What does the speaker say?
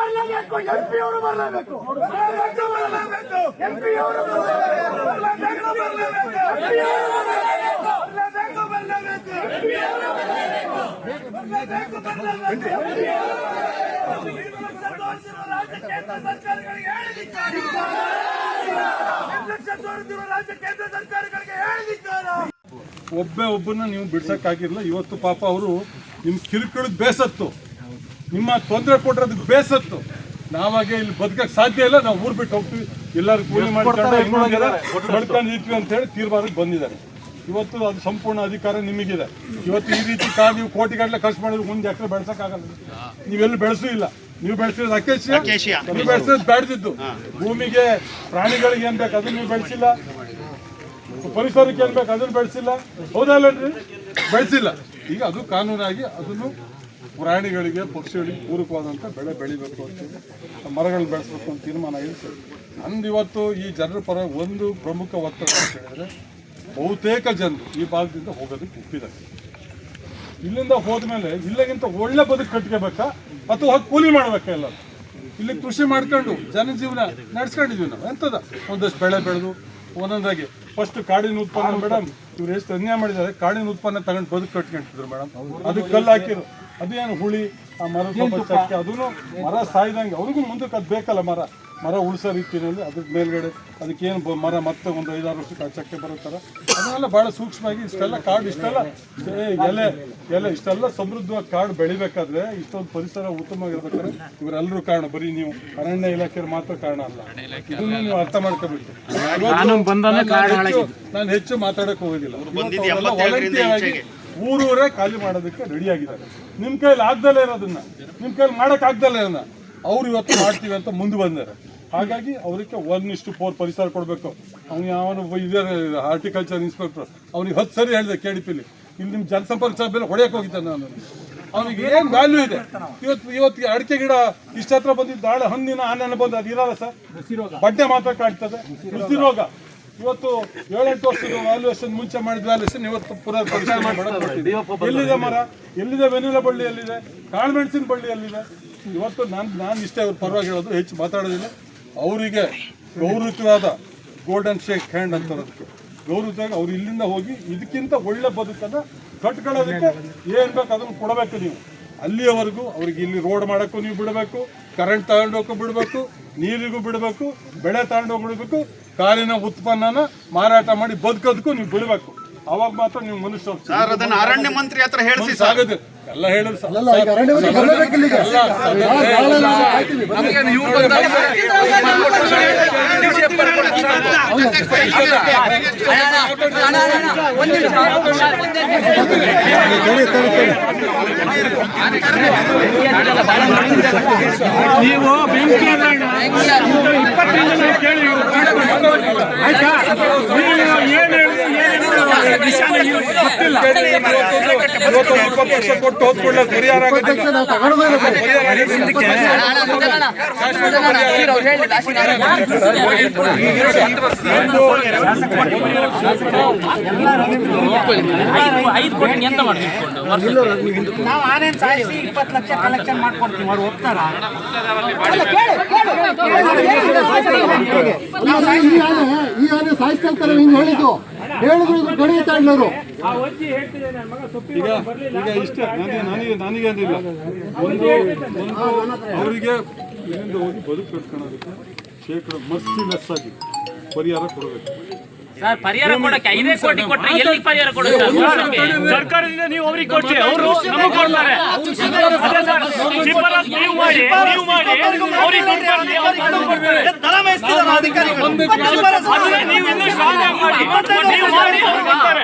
ಬರಲೇಬೇಕು ಎಂಪಿ ಅವರು ಬರಲೇಬೇಕು ಎಂಪಿ ಅವರು ಒಬ್ಬನ್ನ ನೀವು ಬಿಡ್ಸಕ್ಕಾಗಿರಲಿಲ್ಲ. ಇವತ್ತು ಪಾಪ ಅವರು ನಿಮ್ಮ ಕಿರುಕುಳಕ್ಕೆ ಬೇಸತ್ತು, ನಿಮ್ಮ ತೊಂದರೆ ಕೊಟ್ಟಿರೋದಕ್ಕೆ ಬೇಸತ್ತು. ನಾವಾಗೆ ಇಲ್ಲಿ ಬದುಕಕ್ಕೆ ಸಾಧ್ಯ ಇಲ್ಲ, ನಾವು ಊರು ಬಿಟ್ಟು ಹೋಗ್ತೀವಿ, ಎಲ್ಲರೂ ಕೂಲಿ ಮಾಡ್ಕೊಂಡಿದ್ವಿ ಅಂತ ಹೇಳಿ ತೀರ್ಮಾನಕ್ಕೆ ಬಂದಿದ್ದಾರೆ. ಇವತ್ತು ಅದು ಸಂಪೂರ್ಣ ಅಧಿಕಾರ ನಿಮಗಿದೆ. ಇವತ್ತು ಈ ರೀತಿ ನೀವು ಕೋಟಿಗಟ್ಟಲೆ ಖರ್ಚು ಮಾಡಿದ್ರೆ ಮುಂದೆ ಎಕರೆ ಬೆಳೆಸೋಕ್ಕಾಗಲ್ಲ. ನೀವೆಲ್ಲೂ ಬೆಳೆಸೂ ಇಲ್ಲ. ನೀವು ಬೆಳೆಸಿರೋದು ಅಕೇಶಿಯಾ, ನೀವು ಬೆಳೆಸಿರೋದು ಬೆಳೆದಿದ್ದು. ಭೂಮಿಗೆ ಪ್ರಾಣಿಗಳಿಗೆ ಏನ್ ಬೇಕು ಅದನ್ನ ನೀವು ಬೆಳೆಸಿಲ್ಲ, ಪರಿಸರಕ್ಕೆ ಏನ್ ಬೇಕು ಅದನ್ನು ಬೆಳೆಸಿಲ್ಲ, ಹೌದಲ್ಲನ್ರಿ? ಬೆಳೆಸಿಲ್ಲ. ಈಗ ಅದು ಕಾನೂನಾಗಿ ಅದನ್ನು ಪ್ರಾಣಿಗಳಿಗೆ ಪಕ್ಷಿಗಳಿಗೆ ಪೂರಕವಾದಂಥ ಬೆಳೆ ಬೆಳಿಬೇಕು ಅಂತೇಳಿ ಮರಗಳನ್ನ ಬೆಳೆಸಬೇಕು ಅಂತ ತೀರ್ಮಾನ ಆಗಿದೆ. ನಂದು ಇವತ್ತು ಈ ಜನರ ಪರ ಒಂದು ಪ್ರಮುಖ ಒತ್ತಡ ಅಂತ ಹೇಳಿದ್ರೆ, ಬಹುತೇಕ ಜನರು ಈ ಭಾಗದಿಂದ ಹೋಗೋದಕ್ಕೆ ಒಪ್ಪಿದ್ದಾರೆ. ಇಲ್ಲಿಂದ ಹೋದ್ಮೇಲೆ ಇಲ್ಲಿಗಿಂತ ಒಳ್ಳೆ ಬದುಕು ಕಟ್ಕೋಬೇಕಾ ಅಥವಾ ಕೂಲಿ ಮಾಡ್ಬೇಕಾ? ಎಲ್ಲ ಇಲ್ಲಿ ಕೃಷಿ ಮಾಡ್ಕೊಂಡು ಜನಜೀವನ ನಡೆಸ್ಕೊಂಡಿದ್ವಿ ನಾವು. ಎಂಥದ ಒಂದಷ್ಟು ಬೆಳೆ ಬೆಳೆದು ಒಂದೊಂದಾಗಿ ಫಸ್ಟ್ ಕಾಡಿನ ಉತ್ಪನ್ನ ಮೇಡಮ್, ಇವ್ರು ಎಷ್ಟು ಅನ್ಯಾಯ ಮಾಡಿದ್ದಾರೆ. ಕಾಡಿನ ಉತ್ಪನ್ನ ತಗೊಂಡು ಬದುಕು ಕಟ್ಕೊಂಡಿದ್ರು ಮೇಡಮ್. ಅದಕ್ಕೆ ಕಲ್ಲು ಹಾಕಿರು, ಅದೇನು ಹುಳಿ ಆ ಮರ ಚಕ್ಕೆ, ಅದನ್ನು ಮರ ಸಾಯ್ದಂಗೆ ಅವ್ರಿಗೂ ಮುಂದಕ್ಕೆ ಅದು ಬೇಕಲ್ಲ. ಮರ ಉಳಿಸೋ ರೀತಿಯಲ್ಲಿ ಅದ್ರ ಮೇಲ್ಗಡೆ ಅದಕ್ಕೇನು ಮರ ಮತ್ತೆ ಒಂದು 5-6 ವರ್ಷಕ್ಕೆ ಚಕ್ಕೆ ಬರುತ್ತಾರೆ. ಅದನ್ನೆಲ್ಲ ಭಾಳ ಸೂಕ್ಷ್ಮವಾಗಿ ಇಷ್ಟೆಲ್ಲ ಕಾಡು, ಇಷ್ಟೆಲ್ಲ ಎಲೆ ಇಷ್ಟೆಲ್ಲ ಸಮೃದ್ಧವಾಗಿ ಕಾಡು ಬೆಳಿಬೇಕಾದ್ರೆ, ಇಷ್ಟೊಂದು ಪರಿಸರ ಉತ್ತಮವಾಗಿರ್ಬೇಕಾದ್ರೆ ಇವರೆಲ್ಲರೂ ಕಾರಣ. ಬರೀ ನೀವು ಅರಣ್ಯ ಇಲಾಖೆಯವ್ರು ಮಾತ್ರ ಕಾರಣ ಅಲ್ಲ, ಇದನ್ನು ನೀವು ಅರ್ಥ ಮಾಡ್ಕೋಬೇಕು. ನಾನು ಹೆಚ್ಚು ಮಾತಾಡಕ್ಕೆ ಹೋಗೋದಿಲ್ಲ. ಊರೂರೇ ಖಾಲಿ ಮಾಡೋದಕ್ಕೆ ರೆಡಿ ಆಗಿದ್ದಾರೆ. ನಿಮ್ಮ ಕೈಲಿ ಆಗ್ದಲೇ ಇರೋದನ್ನ, ನಿಮ್ಮ ಕೈಲಿ ಮಾಡಕ್ ಆಗ್ದಲೇ ಇರೋದನ್ನ ಅವ್ರು ಇವತ್ತು ಮಾಡ್ತೀವಿ ಅಂತ ಮುಂದೆ ಬಂದಾರೆ. ಹಾಗಾಗಿ ಅವರಿಗೆ 1:4 ಪರಿಸರ ಕೊಡಬೇಕು. ಅವ್ನು ಅವನು ಇದೇ ಹಾರ್ಟಿಕಲ್ಚರ್ ಇನ್ಸ್ಪೆಕ್ಟರ್, ಅವ್ನಿಗೆ 10 ಸರಿ ಹೇಳಿದೆ KDP-ಲಿ, ಇಲ್ಲಿ ನಿಮ್ಮ ಜನಸಂಪರ್ಕ ಸಭೆಯಲ್ಲಿ ಹೊಡೆಯಕ್ಕೆ ಹೋಗಿದ್ದಾನೆ ನಾನು. ಅವನಿಗೆ ಏನು ವ್ಯಾಲ್ಯೂ ಇದೆ? ಇವತ್ತು ಅಡಿಕೆ ಗಿಡ ಇಷ್ಟ ಹತ್ರ ಬಂದಿದ್ದು, ನಾಳೆ ಹಣ್ಣಿನ ಆನನ ಬಂದು ಅದು ಇರಲ್ಲ ಸರ್. ಬಡ್ಡೆ ಮಾತ್ರ ಕಾಣ್ತದೆ. ಕೃಷಿ ರೋಗ ಇವತ್ತು 7-8 ವರ್ಷದ ವ್ಯಾಲ್ಯೂಯೇಷನ್ ಮುಂಚೆ ಮಾಡಿದ ವ್ಯಾಲ್ಯೂಯೇಷನ್ ಇವತ್ತು ಪುನರ್ ಪರಿಶೀಲನೆ ಮಾಡಕ್ಕೆ ಎಲ್ಲಿದೆ ಮರ, ಎಲ್ಲಿದೆ ವೆನಿಲಾ ಬಳ್ಳಿ, ಎಲ್ಲಿದೆ ಕಾಳುಮೆಣಸಿನ ಬಳ್ಳಿ, ಎಲ್ಲಿದೆ? ಇವತ್ತು ನಾನು ಇಷ್ಟೇ ಅವ್ರ ಪರವಾಗಿ ಹೇಳೋದು, ಹೆಚ್ಚು ಮಾತಾಡೋದಿಲ್ಲ. ಅವರಿಗೆ ಗೌರವವಾದ ಗೋಲ್ಡನ್ ಶೇಕ್ ಹ್ಯಾಂಡ್ ಅಂತಾರೋದಕ್ಕೆ ಗೌರವವಾಗಿ ಅವ್ರು ಇಲ್ಲಿಂದ ಹೋಗಿ ಇದಕ್ಕಿಂತ ಒಳ್ಳೆ ಬದುಕನ್ನು ಕಟ್ಕೊಳ್ಳೋದಕ್ಕೆ ಏನು ಬೇಕು ಅದನ್ನು ಕೊಡಬೇಕು. ನೀವು ಅಲ್ಲಿಯವರೆಗೂ ಅವ್ರಿಗೆ ಇಲ್ಲಿ ರೋಡ್ ಮಾಡೋಕ್ಕೂ ನೀವು ಬಿಡಬೇಕು, ಕರೆಂಟ್ ತಗೊಂಡೋಕ್ಕೂ ಬಿಡಬೇಕು, ನೀರಿಗೂ ಬಿಡಬೇಕು, ಬೆಳೆ ತಗೊಂಡೋಗಿ ಬಿಡಬೇಕು, ಕಾರಿನ ಉತ್ಪನ್ನನ ಮಾರಾಟ ಮಾಡಿ ಬದುಕೋದಕ್ಕೂ ನೀವು ಬಿಡಬೇಕು. ಅವಾಗ ಮಾತ್ರ ನೀವು ಮನುಷ್ಯ. ಅರಣ್ಯ ಮಂತ್ರಿ ಹತ್ರ ಹೇಳಿಸಿ ಆಗೋದಿಲ್ಲ. ಎಲ್ಲ ಹೇಳಿದ್ರು ನೀವು ಬೆಂಕಿ ಕೇಳಿ ಕೊಟ್ಟು ಹೋದ್ಕೊಳ್ಳ ಪರಿಹಾರ ನಾವು ಆನೇನ್ ಸಾಯಿಸಿ 20 ಲಕ್ಷ ಕಲೆಕ್ಷನ್ ಮಾಡ್ಕೊಡ್ತೀವಿ. ಅವ್ರು ಹೋಗ್ತಾರ? ಈ ಆನೆ ಸಾಯಿಸ್ತಾರೆ ಹಿಂಗೆ ಹೇಳಿದ್ರು ಗಣಿ ತಾಂಡವರು. ಈಗ ಇಷ್ಟೇ ನನಗೆ ಅಂದಿಲ್ಲ. ಒಂದು ಅವರಿಗೆ ಇಲ್ಲಿಂದ ಹೋಗಿ ಬದುಕು ಕಟ್ಕೊಳ್ಳೋದಕ್ಕೆ ಮರ್ಸಿಲೆಸ್ ಆಗಿ ಪರಿಹಾರ ಕೊಡಬೇಕು. ಪರಿಹಾರ ಕೊಡಕ್ಕೆ 5 ಕೋಟಿ ಕೊಟ್ಟರೆ ಎಲ್ಲಿ ಪರಿಹಾರ ಕೊಡುತ್ತೆ? ಸರ್ಕಾರದಿಂದ ನೀವು ಅವ್ರಿಗೆ ಕೊಡ್ಸಿ, ಅವರು ನಮಗೆ ಕೊಡ್ತಾರೆ. ನೀವು ಮಾಡಿ ಅವ್ರಿಗೆ ನೀವು ಇನ್ನೂ ಸ್ಟ್ರಾಂಗ್ ಆಗಿ ಮಾಡಿ, ನೀವು ಮಾಡಿ ಅವ್ರು ಕೊಡ್ತಾರೆ.